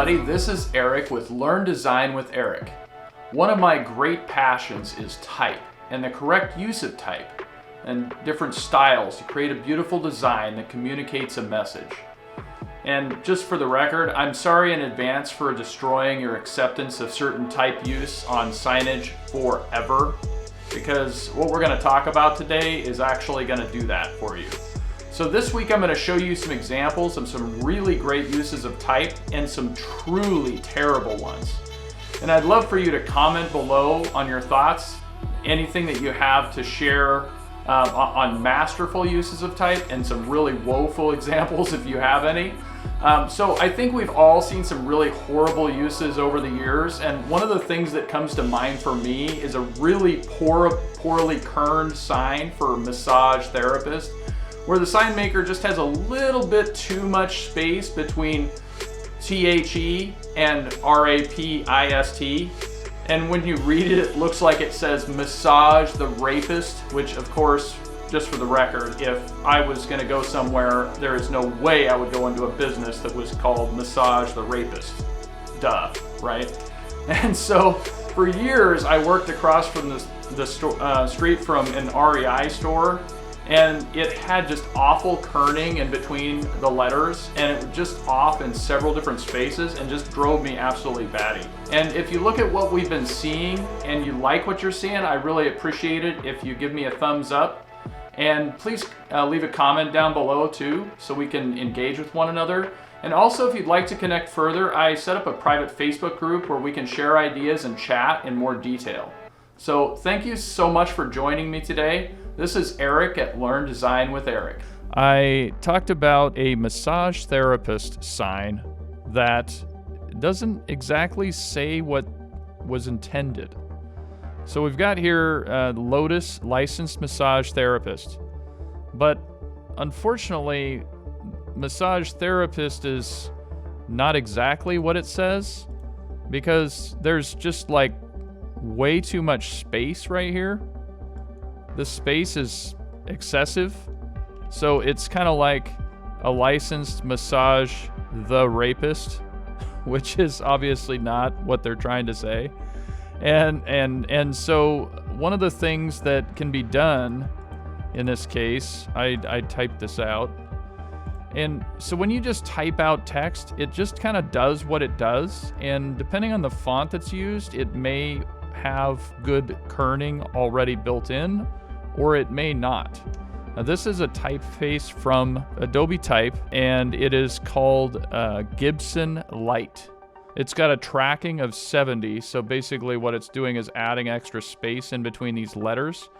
everybody, this is Eric with Learn Design with Eric. One of my great passions is type and the correct use of type and different styles to create a beautiful design that communicates a message. And just for the record, I'm sorry in advance for destroying your acceptance of certain type use on signage forever, because what we're going to talk about today is actually going to do that for you. So this week I'm going to show you some examples of some really great uses of type and some truly terrible ones. And I'd love for you to comment below on your thoughts, anything that you have to share on masterful uses of type and some really woeful examples if you have any. So I think we've all seen some really horrible uses over the years, and one of the things that comes to mind for me is a really poorly kerned sign for a massage therapist, where the sign maker just has a little bit too much space between THE and RAPIST. And when you read it, it looks like it says massage the rapist, which of course, just for the record, if I was gonna go somewhere, there is no way I would go into a business that was called massage the rapist. Duh, right? And so for years, I worked across from the street from an REI store, and it had just awful kerning in between the letters, and it was just off in several different spaces and just drove me absolutely batty. And if you look at what we've been seeing and you like what you're seeing, I really appreciate it if you give me a thumbs up. And please leave a comment down below too, so we can engage with one another. And also, if you'd like to connect further, I set up a private Facebook group where we can share ideas and chat in more detail. So thank you so much for joining me today. This is Eric at Learn Design with Eric. I talked about a massage therapist sign that doesn't exactly say what was intended. So we've got here Lotus licensed massage therapist, but unfortunately, massage therapist is not exactly what it says, because there's just like way too much space right here. The space is excessive, so it's kind of like a licensed massage the rapist, which is obviously not what they're trying to say. And so one of the things that can be done in this case, I typed this out, and so when you just type out text, it just kind of does what it does, and depending on the font that's used, it may have good kerning already built in, or it may not. Now, this is a typeface from Adobe Type, and it is called Gibson Light. It's got a tracking of 70, so basically what it's doing is adding extra space in between these letters,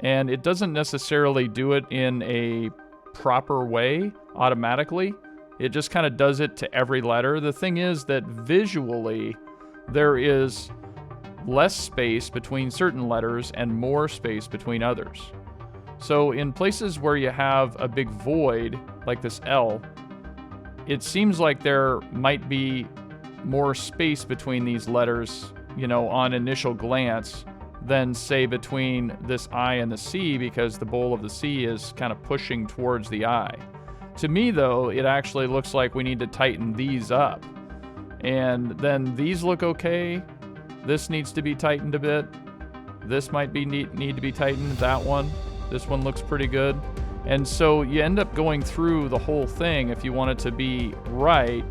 and it doesn't necessarily do it in a proper way automatically. It just kind of does it to every letter. The thing is that visually, there is less space between certain letters and more space between others. So in places where you have a big void, like this L, it seems like there might be more space between these letters, you know, on initial glance, than say between this I and the C, because the bowl of the C is kind of pushing towards the I. To me though, it actually looks like we need to tighten these up. And then these look okay. This needs to be tightened a bit. This might be need to be tightened, that one. This one looks pretty good. And so you end up going through the whole thing. If you want it to be right,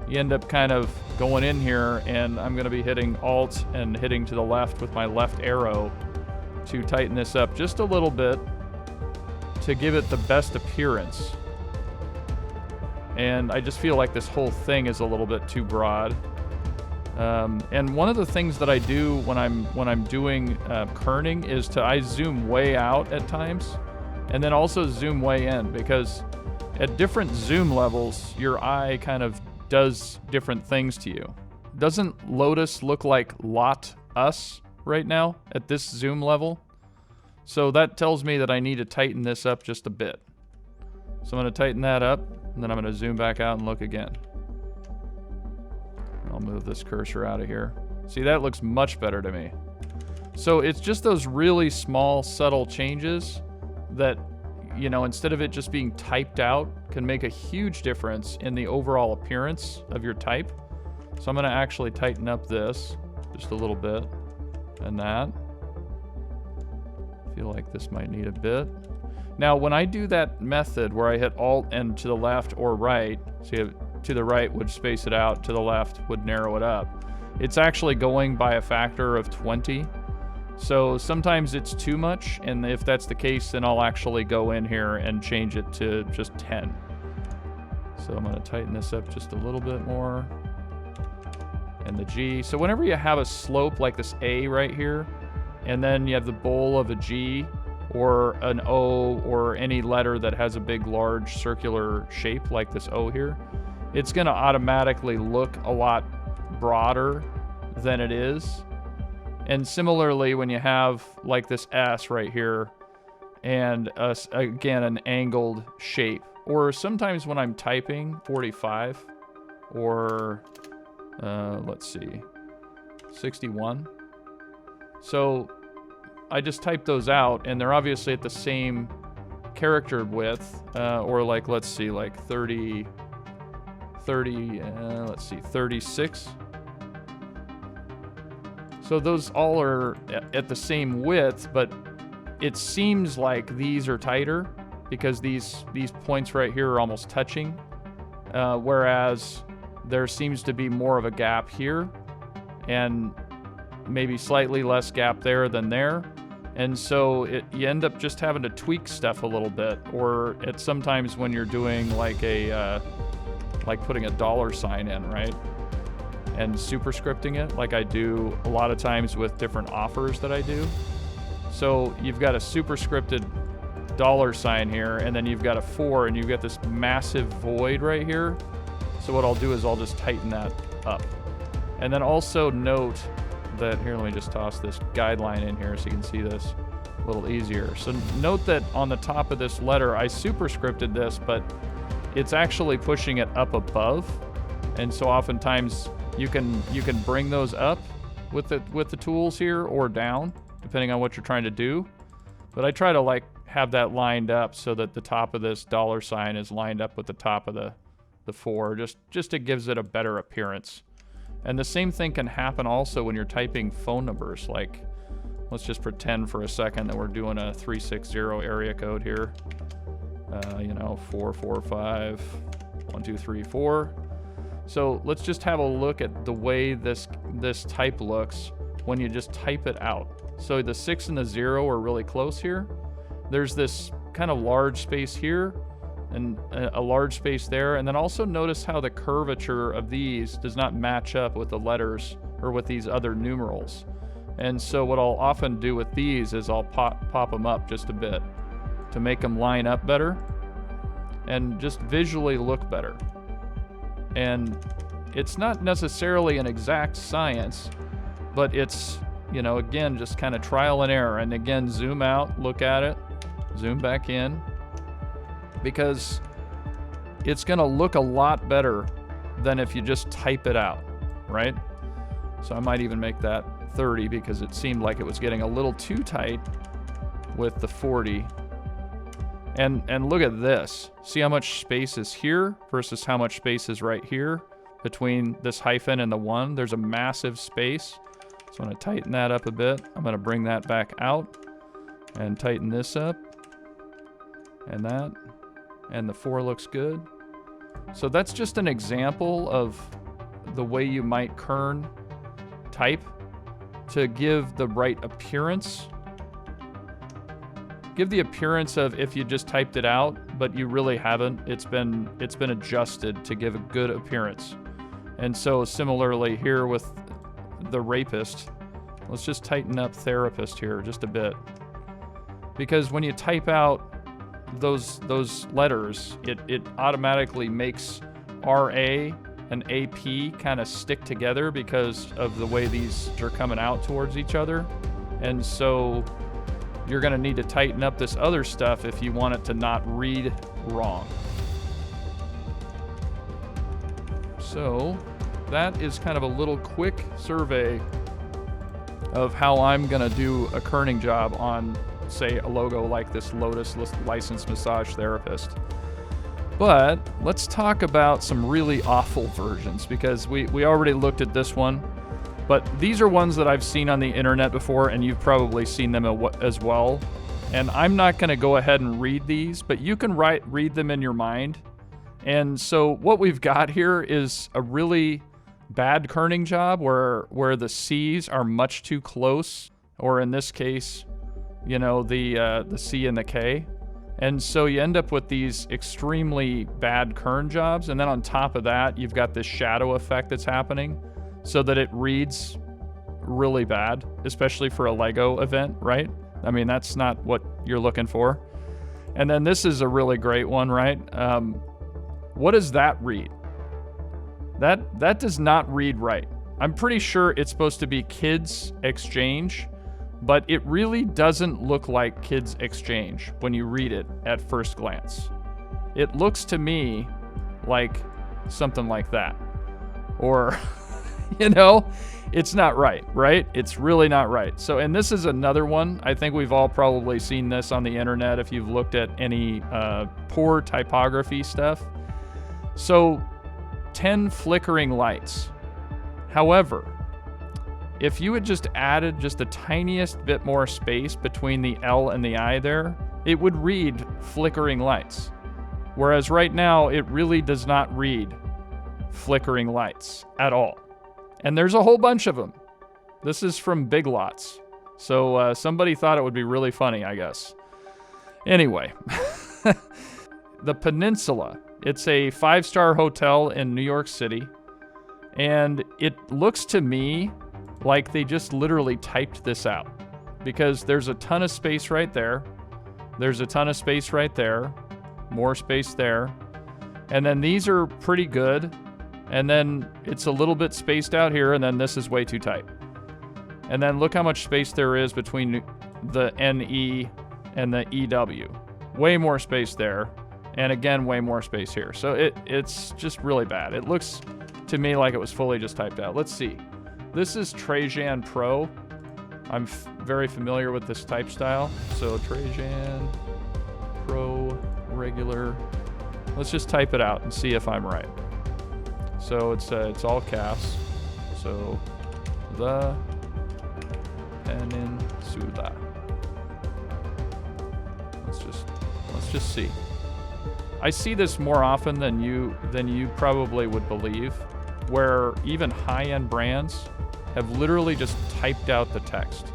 you end up kind of going in here, and I'm gonna be hitting Alt and hitting to the left with my left arrow to tighten this up just a little bit to give it the best appearance. And I just feel like this whole thing is a little bit too broad. And one of the things that I do when I'm doing kerning is I zoom way out at times, and then also zoom way in, because at different zoom levels, your eye kind of does different things to you. Doesn't Lotus look like Lot Us right now at this zoom level? So that tells me that I need to tighten this up just a bit. So I'm going to tighten that up, and then I'm going to zoom back out and look again. I'll move this cursor out of here. See, that looks much better to me. So it's just those really small, subtle changes that, you know, instead of it just being typed out, can make a huge difference in the overall appearance of your type. So I'm gonna actually tighten up this just a little bit, and that. I feel like this might need a bit. Now, when I do that method where I hit Alt and to the left or right, see, to the right would space it out, to the left would narrow it up. It's actually going by a factor of 20. So sometimes it's too much, and if that's the case, then I'll actually go in here and change it to just 10. So I'm gonna tighten this up just a little bit more. And the G. So whenever you have a slope like this A right here, and then you have the bowl of a G, or an O, or any letter that has a big, large circular shape like this O here, it's gonna automatically look a lot broader than it is. And similarly, when you have like this S right here, and again, an angled shape, or sometimes when I'm typing 45, or let's see, 61. So I just type those out, and they're obviously at the same character width, or like, let's see, like 36. So those all are at the same width, but it seems like these are tighter because these points right here are almost touching, whereas there seems to be more of a gap here and maybe slightly less gap there than there. And so you end up just having to tweak stuff a little bit, or at sometimes when you're doing like a like putting a $ in, right? And superscripting it, like I do a lot of times with different offers that I do. So you've got a superscripted $ here, and then you've got a 4, and you've got this massive void right here. So what I'll do is I'll just tighten that up. And then also note that, here, let me just toss this guideline in here so you can see this a little easier. So note that on the top of this letter, I superscripted this, but it's actually pushing it up above. And so oftentimes you can bring those up with the tools here, or down, depending on what you're trying to do. But I try to like have that lined up so that the top of this $ is lined up with the top of the 4, just it gives it a better appearance. And the same thing can happen also when you're typing phone numbers. Like, let's just pretend for a second that we're doing a 360 area code here. 445 1234. So let's just have a look at the way this type looks when you just type it out. So the 6 and the 0 are really close here. There's this kind of large space here and a large space there. And then also notice how the curvature of these does not match up with the letters or with these other numerals. And so what I'll often do with these is I'll pop them up just a bit to make them line up better and just visually look better. And it's not necessarily an exact science, but it's, again, just kind of trial and error. And again, zoom out, look at it, zoom back in, because it's going to look a lot better than if you just type it out, right? So I might even make that 30 because it seemed like it was getting a little too tight with the 40. And look at this. See how much space is here versus how much space is right here between this hyphen and the 1. There's a massive space. So I'm going to tighten that up a bit. I'm going to bring that back out and tighten this up. And that. And the 4 looks good. So that's just an example of the way you might kern type to give the right appearance. Give the appearance of if you just typed it out, but you really haven't. It's been adjusted to give a good appearance. And so similarly here with the rapist, let's just tighten up therapist here just a bit. Because when you type out those letters, it automatically makes RA and AP kind of stick together because of the way these are coming out towards each other. And so you're going to need to tighten up this other stuff if you want it to not read wrong. So that is kind of a little quick survey of how I'm going to do a kerning job on, say, a logo like this Lotus licensed massage therapist. But let's talk about some really awful versions, because we already looked at this one. But these are ones that I've seen on the internet before, and you've probably seen them as well. And I'm not going to go ahead and read these, but you can read them in your mind. And so what we've got here is a really bad kerning job where the C's are much too close, or in this case, you know, the C and the K. And so you end up with these extremely bad kern jobs, and then on top of that, you've got this shadow effect that's happening so that it reads really bad, especially for a Lego event, right? I mean, that's not what you're looking for. And then this is a really great one, right? What does that read? That does not read right. I'm pretty sure it's supposed to be Kids Exchange, but it really doesn't look like Kids Exchange when you read it at first glance. It looks to me like something like that. Or, you know, it's not right, right? It's really not right. So, and this is another one. I think we've all probably seen this on the internet if you've looked at any poor typography stuff. So, 10 flickering lights. However, if you had just added just the tiniest bit more space between the L and the I there, it would read flickering lights. Whereas right now, it really does not read flickering lights at all. And there's a whole bunch of them. This is from Big Lots. So somebody thought it would be really funny, I guess. Anyway, the Peninsula. It's a 5-star hotel in New York City. And it looks to me like they just literally typed this out, because there's a ton of space right there. There's a ton of space right there. More space there. And then these are pretty good. And then it's a little bit spaced out here, and then this is way too tight. And then look how much space there is between the NE and the EW. Way more space there. And again, way more space here. So it's just really bad. It looks to me like it was fully just typed out. Let's see. This is Trajan Pro. I'm very familiar with this type style. So Trajan Pro regular. Let's just type it out and see if I'm right. So it's all caps. So the Peninsula. Let's just see. I see this more often than you probably would believe, where even high-end brands have literally just typed out the text.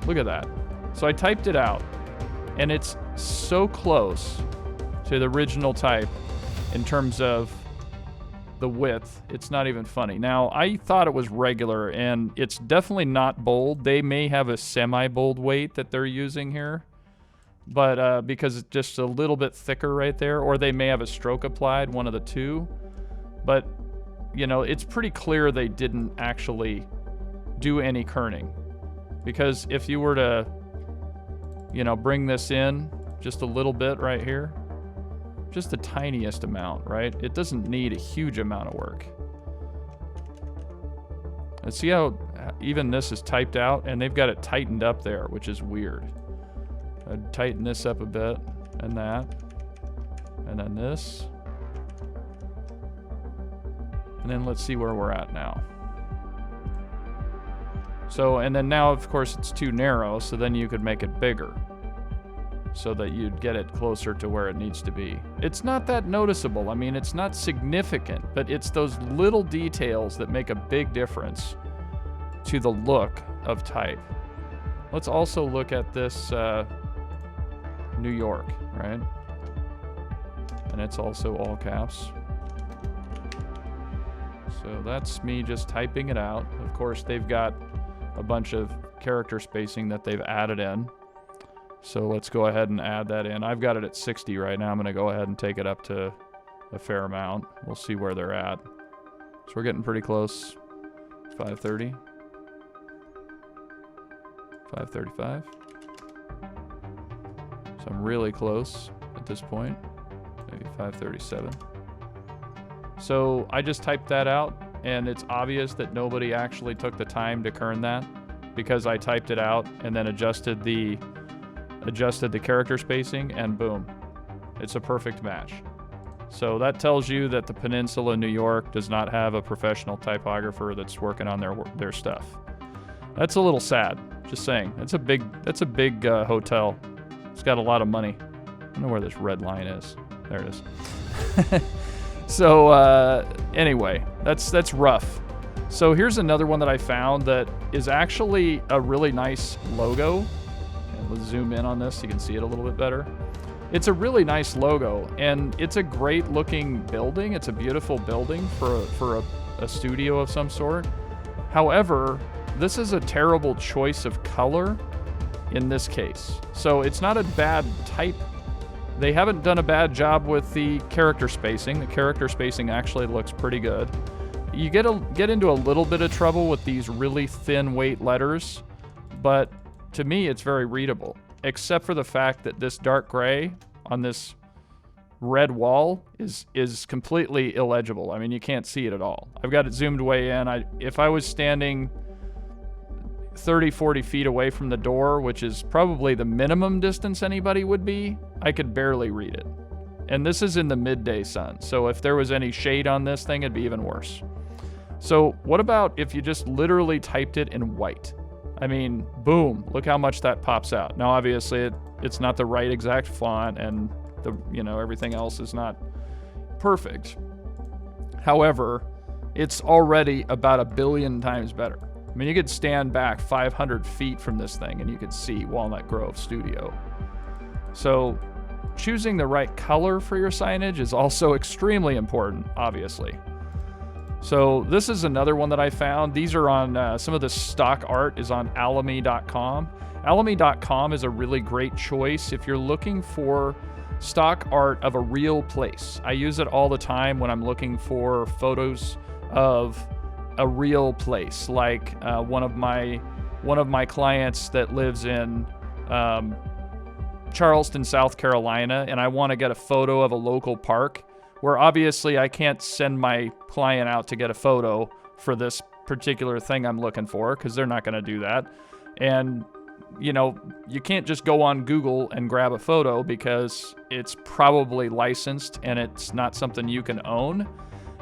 Look at that. So I typed it out, and it's so close to the original type in terms of the width. It's not even funny. Now, I thought it was regular, and it's definitely not bold. They may have a semi-bold weight that they're using here, but because it's just a little bit thicker right there, or they may have a stroke applied, one of the two. But, you know, it's pretty clear they didn't actually do any kerning. Because if you were to, you know, bring this in just a little bit right here, just the tiniest amount, right? It doesn't need a huge amount of work. And see how even this is typed out, and they've got it tightened up there, which is weird. I'd tighten this up a bit, and that, and then this. And then let's see where we're at now. So, and then now, of course, it's too narrow, so then you could make it bigger so that you'd get it closer to where it needs to be. It's not that noticeable. I mean, it's not significant, but it's those little details that make a big difference to the look of type. Let's also look at this New York, right? And it's also all caps. So that's me just typing it out. Of course, they've got a bunch of character spacing that they've added in. So let's go ahead and add that in. I've got it at 60 right now. I'm going to go ahead and take it up to a fair amount. We'll see where they're at. So we're getting pretty close. 530. 535. So I'm really close at this point. Maybe 537. So I just typed that out, and it's obvious that nobody actually took the time to kern that, because I typed it out and then adjusted the character spacing, and boom, it's a perfect match. So that tells you that the Peninsula, New York does not have a professional typographer that's working on their stuff. That's a little sad. Just saying. That's a big hotel. It's got a lot of money. I don't know where this red line is. There it is. So anyway, that's rough. So here's another one that I found that is actually a really nice logo. And let's zoom in on this so you can see it a little bit better. It's a really nice logo, and it's a great looking building. It's a beautiful building for a studio of some sort. However, this is a terrible choice of color in this case. So it's not a bad type. They haven't done a bad job with the character spacing. The character spacing actually looks pretty good. You get into a little bit of trouble with these really thin weight letters, but to me it's very readable, except for the fact that this dark gray on this red wall is completely illegible. I mean, you can't see it at all. I've got it zoomed way in. If I was standing 30, 40 feet away from the door, which is probably the minimum distance anybody would be, I could barely read it. And this is in the midday sun, so if there was any shade on this thing, it'd be even worse. So what about if you just literally typed it in white? I mean, boom, look how much that pops out. Now, obviously, it's not the right exact font, and everything else is not perfect. However, it's already about 1 billion times better. I mean, you could stand back 500 feet from this thing and you could see Walnut Grove Studio. So choosing the right color for your signage is also extremely important, obviously. So this is another one that I found. These are on, some of the stock art is on alamy.com. Alamy.com is a really great choice if you're looking for stock art of a real place. I use it all the time when I'm looking for photos of a real place, like one of my clients that lives in Charleston, South Carolina, and I want to get a photo of a local park, where obviously I can't send my client out to get a photo for this particular thing I'm looking for, because they're not going to do that. And you can't just go on Google and grab a photo, because it's probably licensed and it's not something you can own.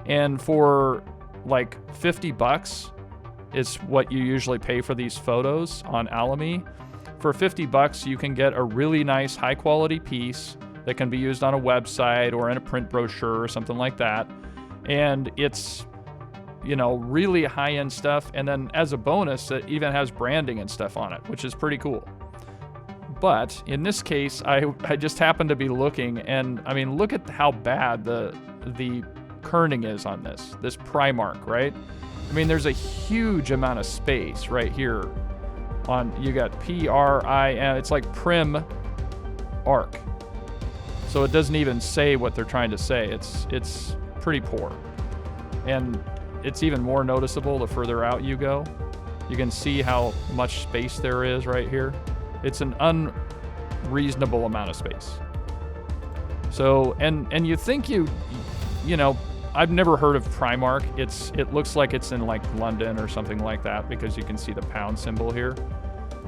And for like $50 is what you usually pay for these photos on Alamy. For $50, you can get a really nice high quality piece that can be used on a website or in a print brochure or something like that. And it's, really high end stuff. And then as a bonus, it even has branding and stuff on it, which is pretty cool. But in this case, I just happened to be looking, and I mean, look at how bad the kerning is on this Primark, right? I mean, there's a huge amount of space right here on, you got P-R-I-M, it's like prim arc. So it doesn't even say what they're trying to say. It's pretty poor. And it's even more noticeable the further out you go. You can see how much space there is right here. It's an unreasonable amount of space. So, and you think I've never heard of Primark. It looks like it's in like London or something like that, because you can see the pound symbol here.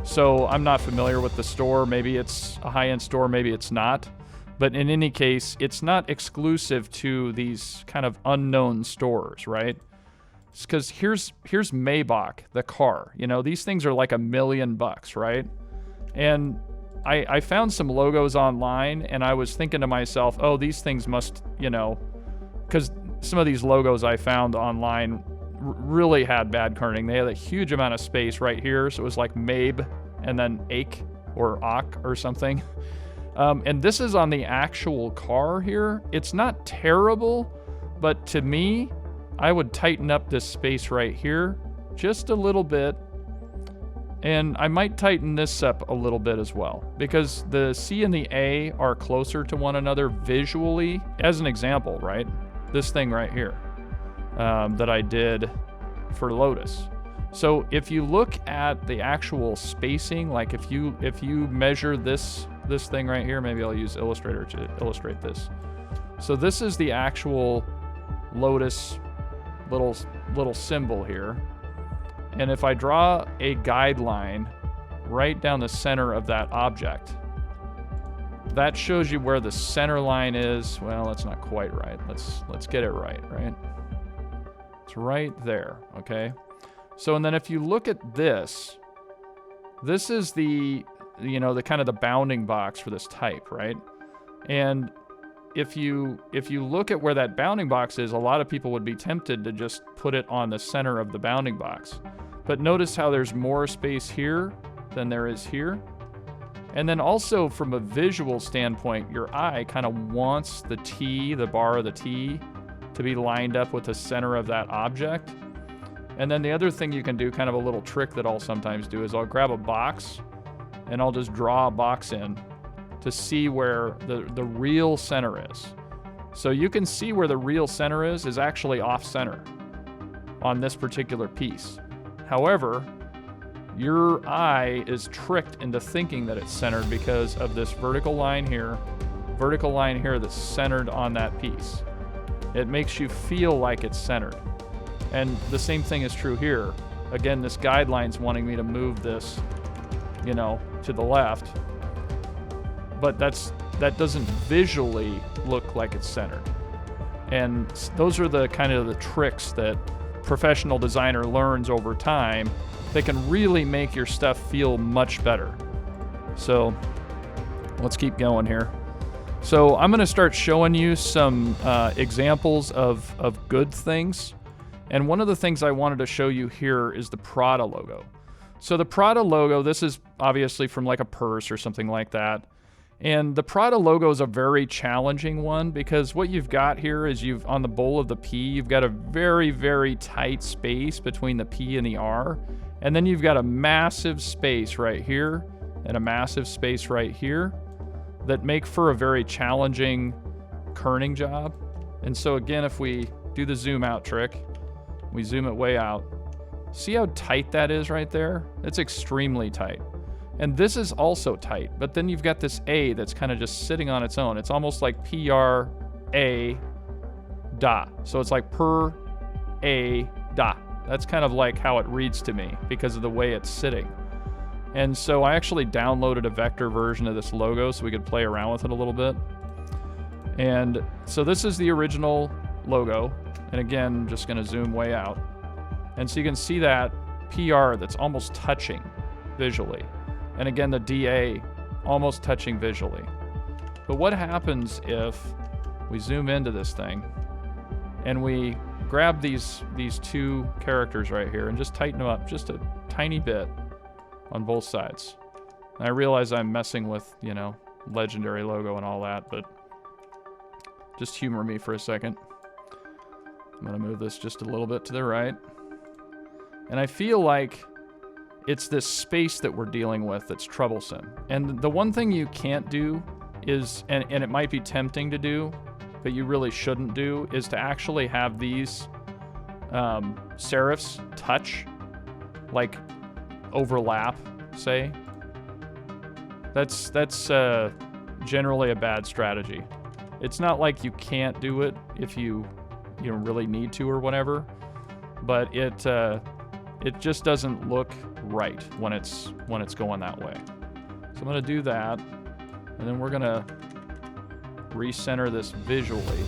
So I'm not familiar with the store. Maybe it's a high-end store, maybe it's not. But in any case, it's not exclusive to these kind of unknown stores, right? Because here's Maybach, the car. These things are like $1 million, right? And I found some logos online, and I was thinking to myself, oh, these things must, because some of these logos I found online really had bad kerning. They had a huge amount of space right here, so it was like Mabe and then Ake or Ak or something. And this is on the actual car here. It's not terrible, but to me, I would tighten up this space right here just a little bit. And I might tighten this up a little bit as well, because the C and the A are closer to one another visually. As an example, right? This thing right here that I did for Lotus. So if you look at the actual spacing, like if you measure this thing right here, maybe I'll use Illustrator to illustrate this. So this is the actual Lotus little symbol here. And if I draw a guideline right down the center of that object, that shows you where the center line is. Well, that's not quite right. Let's get it right? It's right there, okay? So, and then if you look at this is the, you know, the kind of the bounding box for this type, right? And if you look at where that bounding box is, a lot of people would be tempted to just put it on the center of the bounding box. But notice how there's more space here than there is here. And then also from a visual standpoint, your eye kind of wants the T, the bar of the T, to be lined up with the center of that object. And then the other thing you can do, kind of a little trick that I'll sometimes do, is I'll grab a box and I'll just draw a box in to see where the real center is. So you can see where the real center is actually off center on this particular piece. However, your eye is tricked into thinking that it's centered because of this vertical line here that's centered on that piece. It makes you feel like it's centered. And the same thing is true here. Again, this guideline's wanting me to move this, you know, to the left. But that doesn't visually look like it's centered. And those are the kind of the tricks that professional designer learns over time. They can really make your stuff feel much better. So let's keep going here. So I'm going to start showing you some examples of good things. And one of the things I wanted to show you here is the Prada logo. So the Prada logo, this is obviously from like a purse or something like that. And the Prada logo is a very challenging one because what you've got here is on the bowl of the P, you've got a very, very tight space between the P and the R. And then you've got a massive space right here and a massive space right here that make for a very challenging kerning job. And so again, if we do the zoom out trick, we zoom it way out. See how tight that is right there? It's extremely tight. And this is also tight, but then you've got this A that's kind of just sitting on its own. It's almost like PRA dot. So it's like per A dot. That's kind of like how it reads to me because of the way it's sitting. And so I actually downloaded a vector version of this logo so we could play around with it a little bit. And so this is the original logo. And again, I'm just gonna zoom way out. And so you can see that PR that's almost touching visually. And again, the DA almost touching visually. But what happens if we zoom into this thing and we grab these two characters right here and just tighten them up just a tiny bit on both sides. And I realize I'm messing with, you know, legendary logo and all that, but just humor me for a second. I'm gonna move this just a little bit to the right. And I feel like it's this space that we're dealing with that's troublesome. And the one thing you can't do is, and it might be tempting to do, but you really shouldn't do, is to actually have these serifs touch, like overlap, say. That's generally a bad strategy. It's not like you can't do it if you really need to or whatever, but it just doesn't look right when it's going that way. So I'm gonna do that, and then we're gonna recenter this visually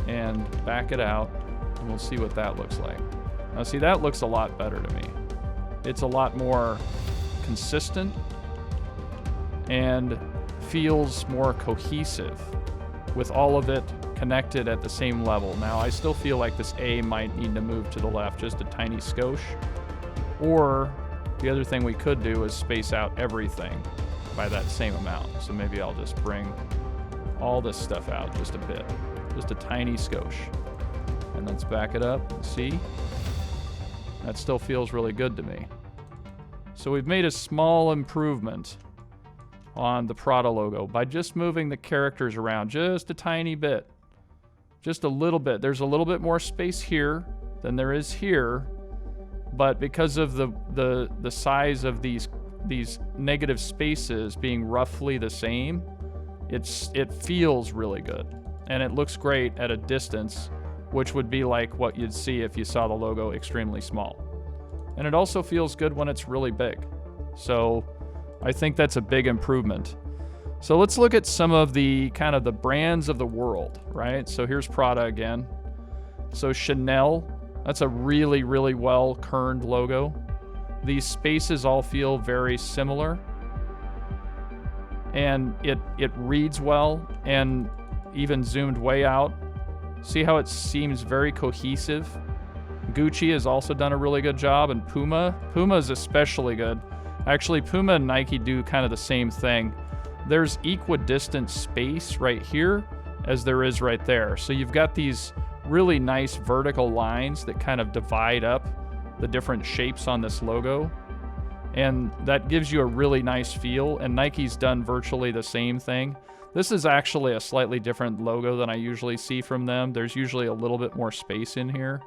and back it out, and we'll see what that looks like. Now see, that looks a lot better to me. It's a lot more consistent and feels more cohesive with all of it connected at the same level. Now I still feel like this A might need to move to the left just a tiny skosh, or the other thing we could do is space out everything by that same amount. So maybe I'll just bring all this stuff out just a bit, just a tiny skosh. And let's back it up and see. That still feels really good to me. So we've made a small improvement on the Prada logo by just moving the characters around just a tiny bit. Just a little bit. There's a little bit more space here than there is here, but because of the size of these negative spaces being roughly the same, it feels really good. And it looks great at a distance, which would be like what you'd see if you saw the logo extremely small. And it also feels good when it's really big. So I think that's a big improvement. So let's look at some of the kind of the brands of the world, right? So here's Prada again. So Chanel, that's a really, really well-kerned logo. These spaces all feel very similar. And it reads well, and even zoomed way out. See how it seems very cohesive? Gucci has also done a really good job, and Puma is especially good. Actually, Puma and Nike do kind of the same thing. There's equidistant space right here as there is right there. So you've got these really nice vertical lines that kind of divide up the different shapes on this logo. And that gives you a really nice feel, and Nike's done virtually the same thing. This is actually a slightly different logo than I usually see from them. There's usually a little bit more space in here,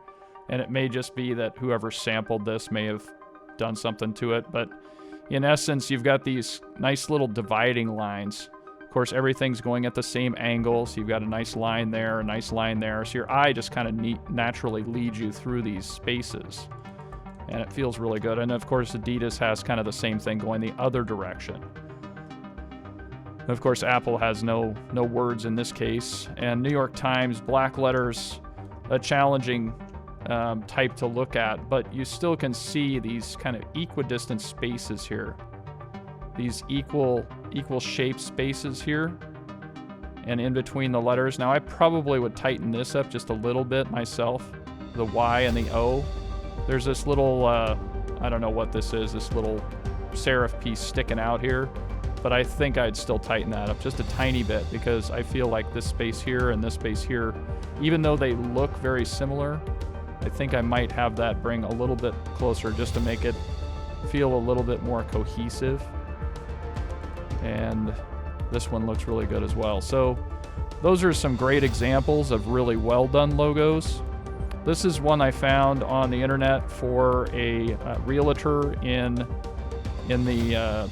and it may just be that whoever sampled this may have done something to it, but in essence, you've got these nice little dividing lines. Of course, everything's going at the same angle, so you've got a nice line there, a nice line there, so your eye just kind of naturally leads you through these spaces. And it feels really good. And of course, Adidas has kind of the same thing going the other direction. And of course, Apple has no words in this case. And New York Times, black letters, a challenging type to look at, but you still can see these kind of equidistant spaces here. These equal shaped spaces here and in between the letters. Now, I probably would tighten this up just a little bit myself, the Y and the O. There's this little, I don't know what this is, this little serif piece sticking out here, but I think I'd still tighten that up just a tiny bit because I feel like this space here and this space here, even though they look very similar, I think I might have that bring a little bit closer just to make it feel a little bit more cohesive. And this one looks really good as well. So those are some great examples of really well done logos. This is one I found on the internet for a realtor in the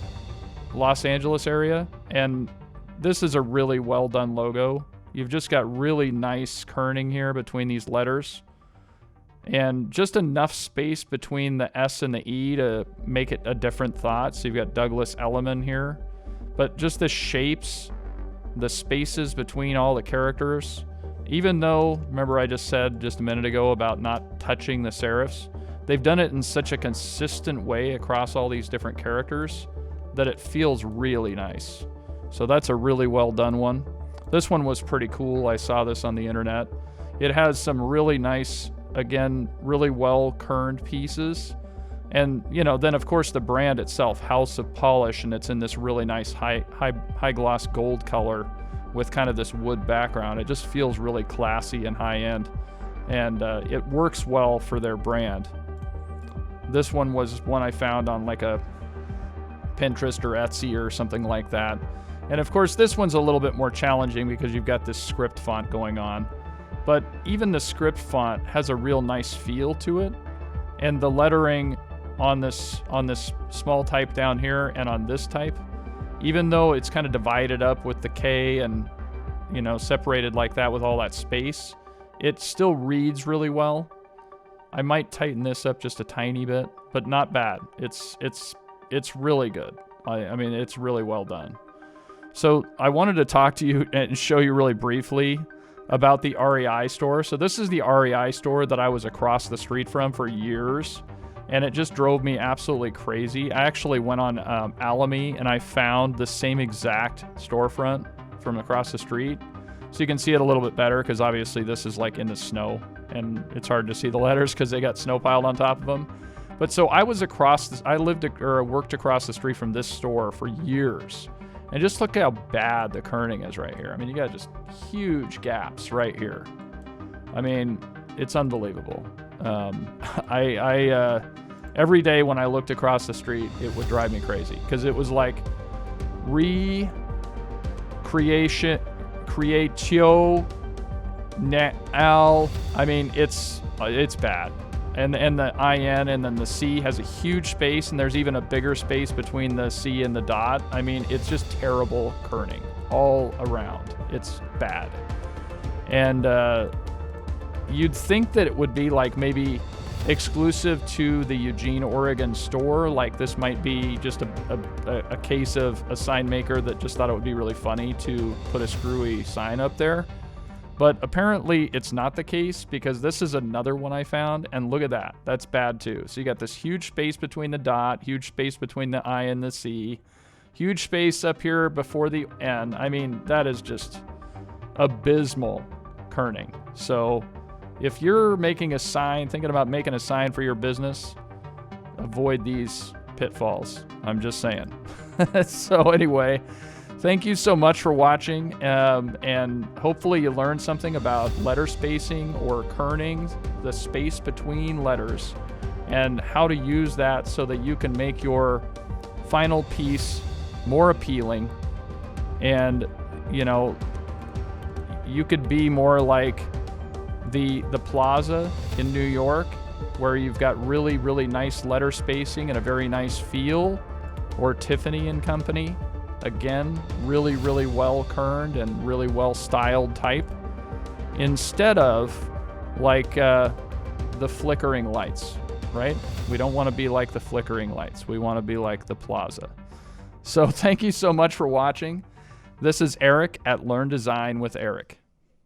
Los Angeles area, and this is a really well done logo. You've just got really nice kerning here between these letters, and just enough space between the S and the E to make it a different thought. So you've got Douglas Elliman here, but just the shapes, the spaces between all the characters. Even though, remember I just said just a minute ago about not touching the serifs, they've done it in such a consistent way across all these different characters that it feels really nice. So that's a really well done one. This one was pretty cool. I saw this on the internet. It has some really nice, again, really well kerned pieces. And, you know, then of course the brand itself, House of Polish, and it's in this really nice high gloss gold color with kind of this wood background. It just feels really classy and high end, and it works well for their brand. This one was one I found on like a Pinterest or Etsy or something like that. And of course this one's a little bit more challenging because you've got this script font going on, but even the script font has a real nice feel to it, and the lettering on this small type down here and on this type, even though it's kind of divided up with the K and, you know, separated like that with all that space, it still reads really well. I might tighten this up just a tiny bit, but not bad. It's really good. I mean, it's really well done. So I wanted to talk to you and show you really briefly about the REI store. So this is the REI store that I was across the street from for years, and it just drove me absolutely crazy. I actually went on Alamy and I found the same exact storefront from across the street. So you can see it a little bit better because obviously this is like in the snow and it's hard to see the letters because they got snow piled on top of them. But so I was I worked across the street from this store for years. And just look how bad the kerning is right here. I mean, you got just huge gaps right here. I mean, it's unbelievable. Every day when I looked across the street, it would drive me crazy because it was like creatio al. I mean, it's bad. And the IN and then the C has a huge space, and there's even a bigger space between the C and the dot. I mean, it's just terrible kerning all around. It's bad. And you'd think that it would be like maybe exclusive to the Eugene, Oregon store. Like this might be just a case of a sign maker that just thought it would be really funny to put a screwy sign up there. But apparently it's not the case, because this is another one I found, and look at that. That's bad too. So you got this huge space between the dot, huge space between the I and the C, huge space up here before the N. I mean, that is just abysmal kerning. So if you're making a sign, thinking about making a sign for your business, avoid these pitfalls. I'm just saying. So anyway, thank you so much for watching, and hopefully you learned something about letter spacing or kerning, the space between letters, and how to use that so that you can make your final piece more appealing. And, you know, you could be more like the Plaza in New York, where you've got really, really nice letter spacing and a very nice feel, or Tiffany and Company. Again, really, really well kerned and really well styled type, instead of like the flickering lights, right? We don't want to be like the flickering lights. We want to be like the Plaza. So thank you so much for watching. This is Eric at Learn Design with Eric.